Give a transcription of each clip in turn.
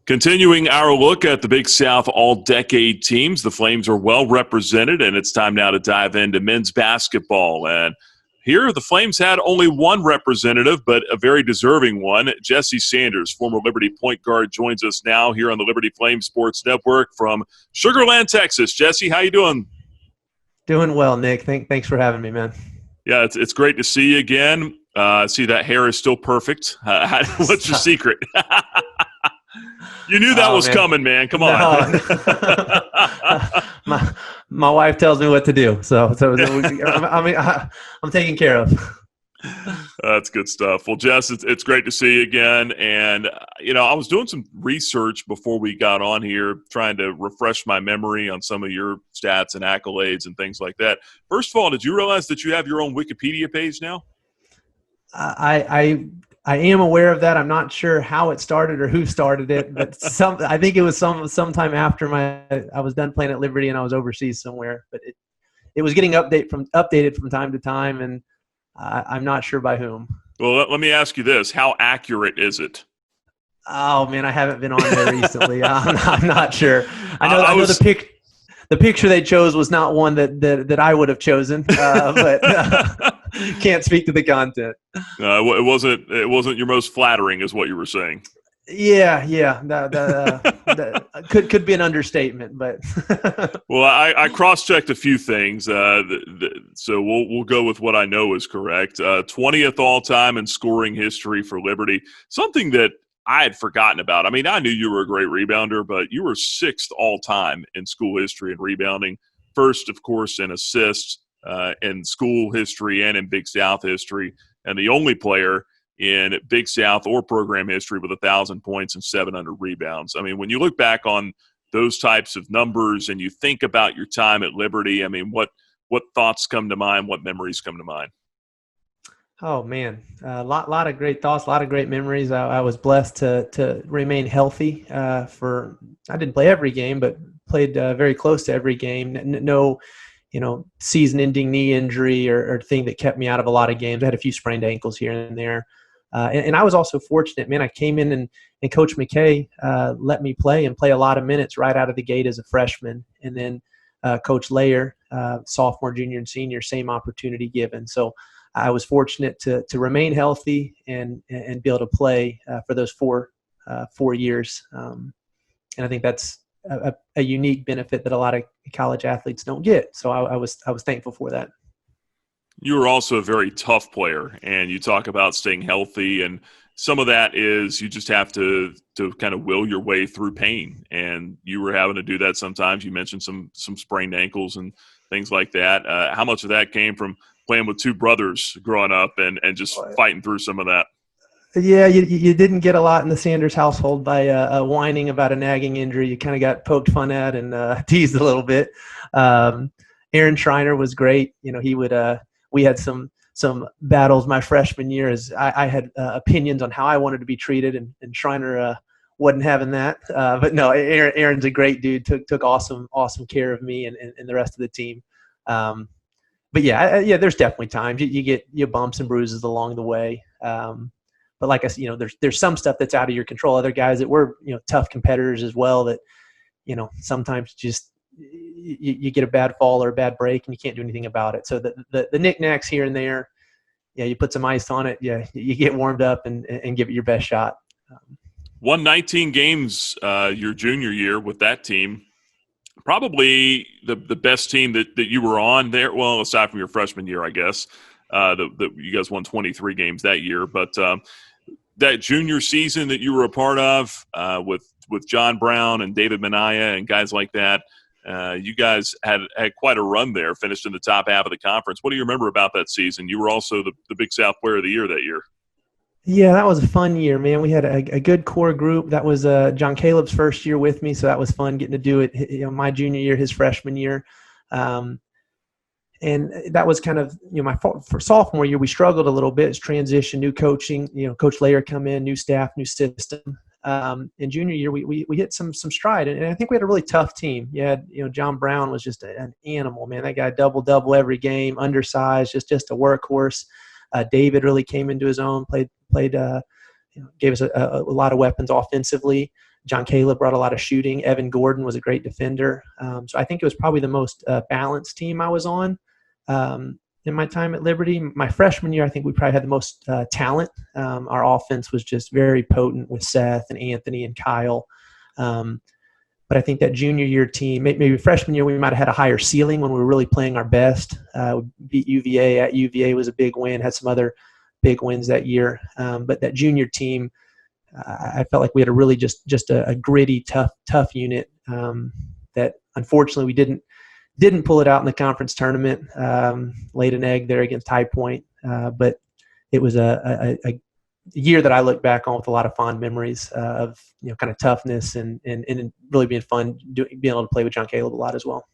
Continuing our look at the Big South all-decade teams, the Flames are well represented, and it's time now to dive into men's basketball. And here, the Flames had only one representative, but a very deserving one. Jesse Sanders, former Liberty point guard, joins us now here on the Liberty Flames Sports Network from Sugar Land, Texas. Jesse, how you doing? Doing well, Nick. Thanks for having me, man. Yeah, it's great to see you again. See, that hair is still perfect. What's your secret? You knew that was coming, man. Come on. My wife tells me what to do, so I'm taken care of. That's good stuff. Well, Jess, it's great to see you again. And, I was doing some research before we got on here, trying to refresh my memory on some of your stats and accolades and things like that. First of all, did you realize that you have your own Wikipedia page now? I am aware of that. I'm not sure how it started or who started it, but I think it was sometime after I was done playing at Liberty and I was overseas somewhere. But it was getting updated from time to time, and I'm not sure by whom. Well, let me ask you this: how accurate is it? Oh man, I haven't been on there recently. I'm not sure. I know the picture they chose was not one that I would have chosen, but can't speak to the content. It wasn't your most flattering, is what you were saying. Yeah. That could be an understatement, but. Well, I cross-checked a few things, so we'll go with what I know is correct. 20th all-time in scoring history for Liberty, something that I had forgotten about. I mean, I knew you were a great rebounder, but you were 6th all-time in school history in rebounding. First, of course, in assists in school history and in Big South history, and the only player in Big South or program history with 1,000 points and 700 rebounds. I mean, when you look back on those types of numbers and you think about your time at Liberty, I mean, what thoughts come to mind? What memories come to mind? Oh man, a lot of great thoughts, a lot of great memories. I was blessed to remain healthy. I didn't play every game, but played very close to every game. No, season-ending knee injury or thing that kept me out of a lot of games. I had a few sprained ankles here and there, and I was also fortunate. Man, I came in and Coach McKay let me play a lot of minutes right out of the gate as a freshman, and then Coach Layer, sophomore, junior, and senior, same opportunity given. So I was fortunate to remain healthy and be able to play for those four years. And I think that's a unique benefit that a lot of college athletes don't get. So I was thankful for that. You were also a very tough player, and you talk about staying healthy, and some of that is you just have to kind of will your way through pain, and you were having to do that sometimes. You mentioned some sprained ankles and things like that. How much of that came from playing with two brothers growing up and just fighting through some of that? Yeah, you didn't get a lot in the Sanders household by whining about a nagging injury. You kind of got poked fun at and teased a little bit. Aaron Schreiner was great. He would we had some battles my freshman year as I had opinions on how I wanted to be treated, and Schreiner wasn't having that. But no, Aaron's a great dude. Took awesome care of me and the rest of the team. But yeah, there's definitely times you get your bumps and bruises along the way. But like I said, there's some stuff that's out of your control. Other guys that were, tough competitors as well that, sometimes just you get a bad fall or a bad break and you can't do anything about it. So the knickknacks here and there, you put some ice on it. Yeah, you get warmed up and give it your best shot. Won 19 games your junior year with that team. Probably the best team that you were on there. Well, aside from your freshman year, I guess. You guys won 23 games that year. But that junior season that you were a part of with John Brown and David Minaya and guys like that, you guys had quite a run there, finished in the top half of the conference. What do you remember about that season? You were also the Big South Player of the Year that year. Yeah, that was a fun year, man. We had a good core group. That was John Caleb's first year with me, so that was fun getting to do it. My junior year, his freshman year, and that was kind of for sophomore year we struggled a little bit. It's transition, new coaching. Coach Layer come in, new staff, new system. In junior year, we hit some stride, and I think we had a really tough team. You had John Brown was just an animal, man. That guy double every game, undersized, just a workhorse. David really came into his own, played gave us a lot of weapons offensively. John Caleb brought a lot of shooting. Evan Gordon was a great defender. So I think it was probably the most balanced team I was on in my time at Liberty. My freshman year, I think we probably had the most talent. Our offense was just very potent with Seth and Anthony and Kyle. But I think that junior year team, maybe freshman year, we might have had a higher ceiling when we were really playing our best. We beat UVA at UVA was a big win, had some other big wins that year. But that junior team, I felt like we had a really just a gritty, tough unit that unfortunately we didn't pull it out in the conference tournament. Laid an egg there against High Point, but it was a year that I look back on with a lot of fond memories of kind of toughness and really being fun, being able to play with John Caleb a lot as well.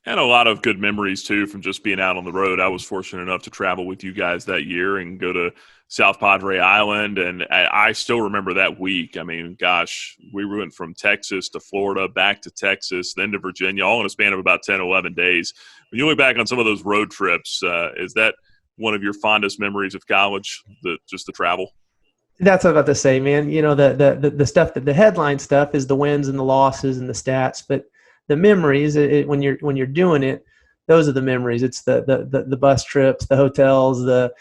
And a lot of good memories, too, from just being out on the road. I was fortunate enough to travel with you guys that year and go to South Padre Island, and I still remember that week. I mean, gosh, we went from Texas to Florida, back to Texas, then to Virginia, all in a span of about 10, 11 days. When you look back on some of those road trips, is that one of your fondest memories of college, just the travel? That's what I was about to say, man. The stuff, the headline stuff is the wins and the losses and the stats, but the memories, when you're doing it, those are the memories. It's the bus trips, the hotels, the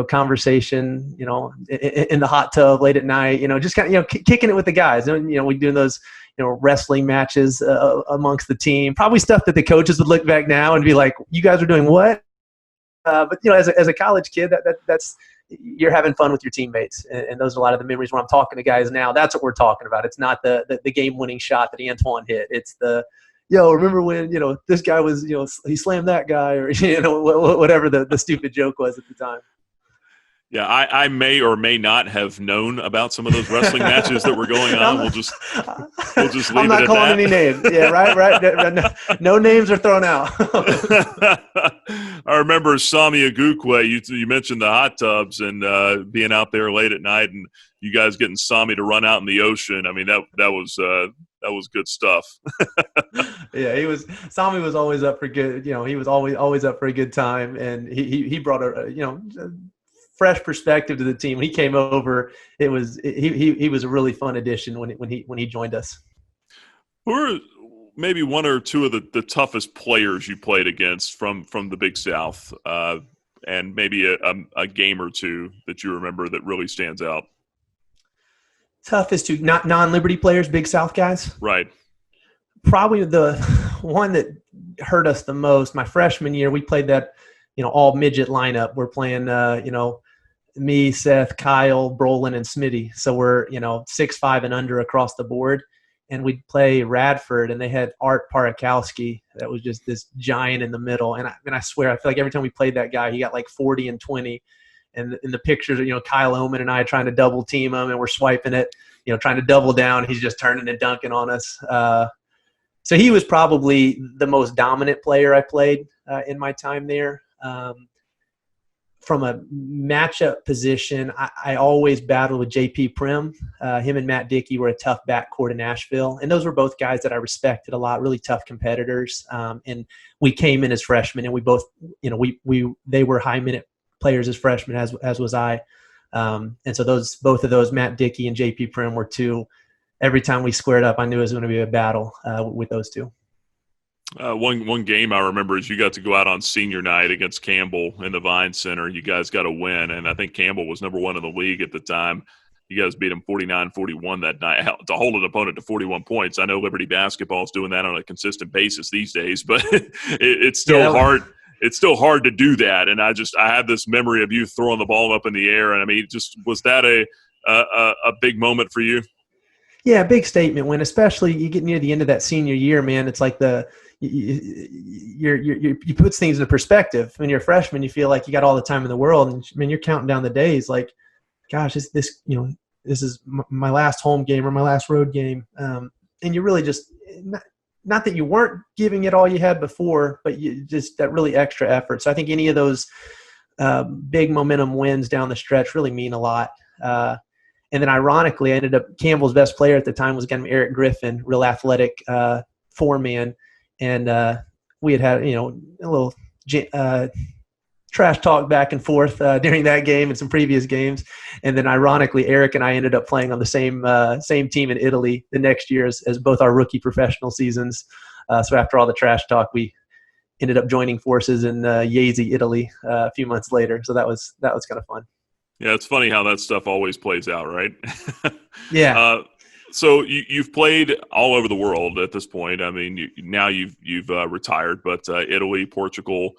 conversation, in the hot tub late at night, just kind of kicking it with the guys. We doing those wrestling matches amongst the team. Probably stuff that the coaches would look back now and be like, "You guys are doing what?" But as a college kid, that's you're having fun with your teammates, and those are a lot of the memories. When I'm talking to guys now, that's what we're talking about. It's not the game-winning shot that Antoine hit. It's remember when this guy was he slammed that guy, or whatever the stupid joke was at the time. Yeah, I may or may not have known about some of those wrestling matches that were going on. We'll just leave it at that. I'm not calling any names. Yeah, right. No names are thrown out. I remember Sami Agukwe. You mentioned the hot tubs and being out there late at night, and you guys getting Sami to run out in the ocean. I mean, that was good stuff. Yeah, Sami was always up for good. He was always up for a good time, and he brought a fresh perspective to the team. When he came over, he was a really fun addition when he joined us. Who are maybe one or two of the toughest players you played against from the Big South, and maybe a game or two that you remember that really stands out? Toughest to not non-Liberty players, Big South guys? Right. Probably the one that hurt us the most, my freshman year, we played that all midget lineup. We're playing me, Seth, Kyle, Brolin, and Smitty. So we're 6'5" and under across the board. And we'd play Radford, and they had Art Parakowski. That was just this giant in the middle. And I swear, I feel like every time we played that guy, he got like 40 and 20. And in the pictures, Kyle Oman and I trying to double team him, and we're swiping it, trying to double down. He's just turning and dunking on us. So he was probably the most dominant player I played in my time there. From a matchup position, I always battled with JP Prim. Him and Matt Dickey were a tough backcourt in Nashville. And those were both guys that I respected a lot, really tough competitors. And we came in as freshmen, and we both, they were high-minute players as freshmen, as was I. And so both of those, Matt Dickey and JP Prim, were two. Every time we squared up, I knew it was going to be a battle with those two. One game I remember is you got to go out on senior night against Campbell in the Vine Center. You guys got a win, and I think Campbell was number one in the league at the time. You guys beat them 49-41 that night to hold an opponent to 41 points. I know Liberty basketball is doing that on a consistent basis these days, but it's still hard. It's still hard to do that, and I have this memory of you throwing the ball up in the air, and I mean, was that a big moment for you? Yeah, big statement win, especially you get near the end of that senior year, man. It's like you put things into perspective. When you're a freshman, you feel like you got all the time in the world, and you're counting down the days. Like, gosh, this is my last home game or my last road game, and you really just not that you weren't giving it all you had before, but you just that really extra effort. So I think any of those big momentum wins down the stretch really mean a lot. And then ironically, I ended up Campbell's best player at the time was a guy named Eric Griffin, real athletic four-man. And we had a little trash talk back and forth during that game and some previous games. And then ironically, Eric and I ended up playing on the same team in Italy the next year as both our rookie professional seasons. So after all the trash talk, we ended up joining forces in Jesi, Italy, a few months later. So that was kind of fun. Yeah, it's funny how that stuff always plays out, right? Yeah. So you've played all over the world at this point. I mean, now you've retired, but Italy, Portugal,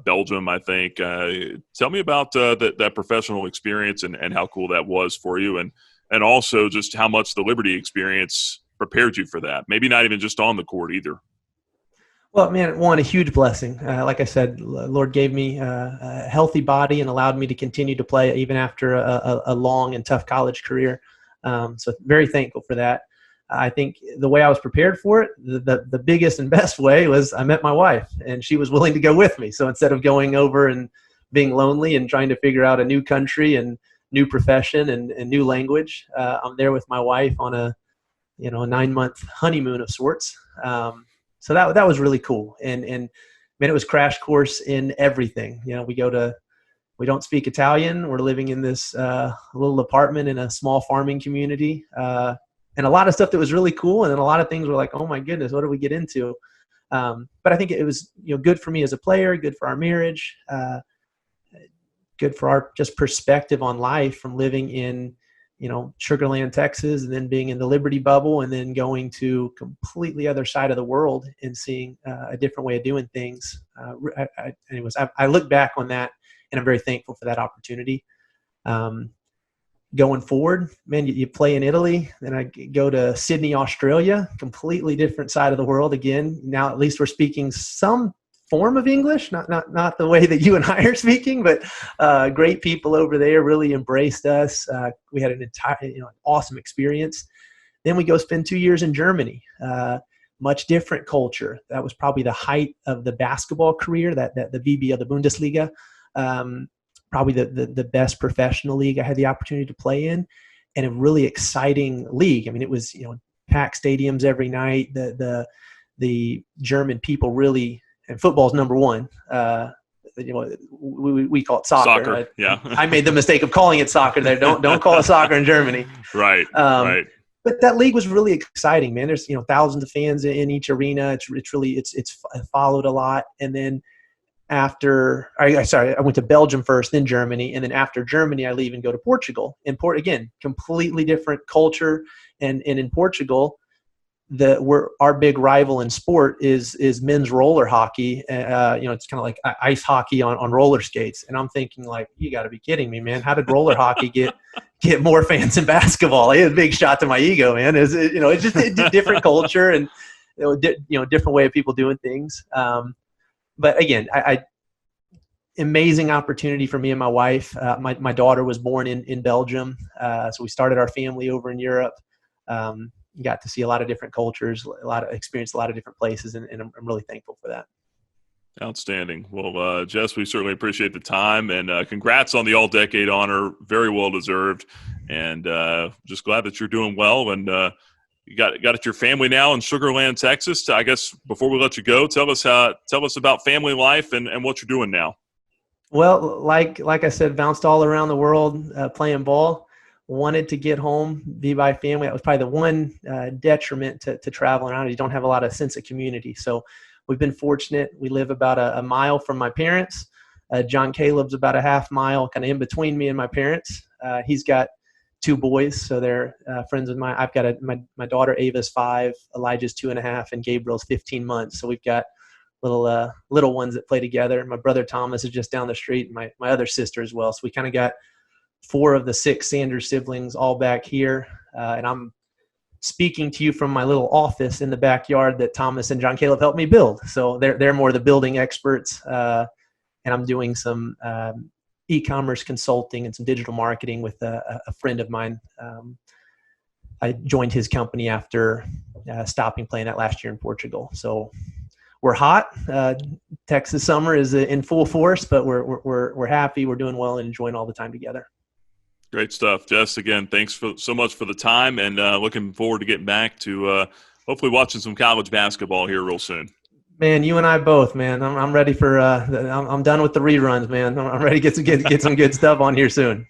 Belgium, I think. Tell me about that professional experience and how cool that was for you, and also just how much the Liberty experience prepared you for that. Maybe not even just on the court either. Well, man, one, a huge blessing. Like I said, Lord gave me a healthy body and allowed me to continue to play even after a long and tough college career. So very thankful for that. I think the way I was prepared for it, the biggest and best way was I met my wife, and she was willing to go with me. So instead of going over and being lonely and trying to figure out a new country and new profession and new language, I'm there with my wife on a 9-month honeymoon of sorts. So that was really cool. And man, it was crash course in everything. We don't speak Italian. We're living in this little apartment in a small farming community. And a lot of stuff that was really cool. And then a lot of things were like, oh my goodness, what do we get into? But I think it was, good for me as a player, good for our marriage, good for our just perspective on life from living in, Sugar Land, Texas, and then being in the Liberty bubble, and then going to completely other side of the world and seeing a different way of doing things. I look back on that, and I'm very thankful for that opportunity. Going forward, man, you play in Italy, then I go to Sydney, Australia, completely different side of the world again. Now, at least we're speaking some form of English, not the way that you and I are speaking, but great people over there really embraced us. We had an entire, awesome experience. Then we go spend 2 years in Germany, much different culture. That was probably the height of the basketball career, that the BBL, the Bundesliga, probably the best professional league I had the opportunity to play in, and a really exciting league. I mean, it was, packed stadiums every night. The German people really, and football's number one. We call it soccer. Yeah. I made the mistake of calling it soccer there. Don't call it soccer in Germany. Right. Right. But that league was really exciting, man. There's thousands of fans in each arena. It's followed a lot. And then I went to Belgium first, then Germany, and then after Germany, I leave and go to Portugal. And again, completely different culture. And in Portugal, our big rival in sport is men's roller hockey. It's kind of like ice hockey on roller skates. And I'm thinking, like, you got to be kidding me, man. How did roller hockey get more fans than basketball? It was a big shot to my ego, man. It's just a different culture and different way of people doing things. But again, amazing opportunity for me and my wife. My daughter was born in Belgium, so we started our family over in Europe. Got to see a lot of different cultures, experienced a lot of different places, and I'm really thankful for that. Outstanding. Well, Jess, we certainly appreciate the time, and congrats on the All-Decade honor. Very well deserved, and just glad that you're doing well. And you got your family now in Sugar Land, Texas. I guess before we let you go, tell us about family life and what you're doing now. Well, like I said, bounced all around the world playing ball. Wanted to get home, be by family. That was probably the one detriment to traveling around. You don't have a lot of sense of community. So we've been fortunate. We live about a mile from my parents. John Caleb's about a half mile, kind of in between me and my parents. He's got 2 boys, so they're friends with mine. I've got my daughter Ava's 5, Elijah's 2.5, and Gabriel's 15 months. So we've got little ones that play together. My brother Thomas is just down the street, and my other sister as well. So we kind of got 4 of the 6 Sanders siblings all back here. And I'm speaking to you from my little office in the backyard that Thomas and John Caleb helped me build. So they're more the building experts. And I'm doing some e-commerce consulting and some digital marketing with a friend of mine. I joined his company after stopping playing that last year in Portugal. So we're hot. Texas summer is in full force, but we're happy. We're doing well and enjoying all the time together. Great stuff. Jess, again, thanks so much for the time, and looking forward to getting back to hopefully watching some college basketball here real soon. Man, you and I both, man. I'm ready for. I'm done with the reruns, man. I'm ready to get some good stuff on here soon.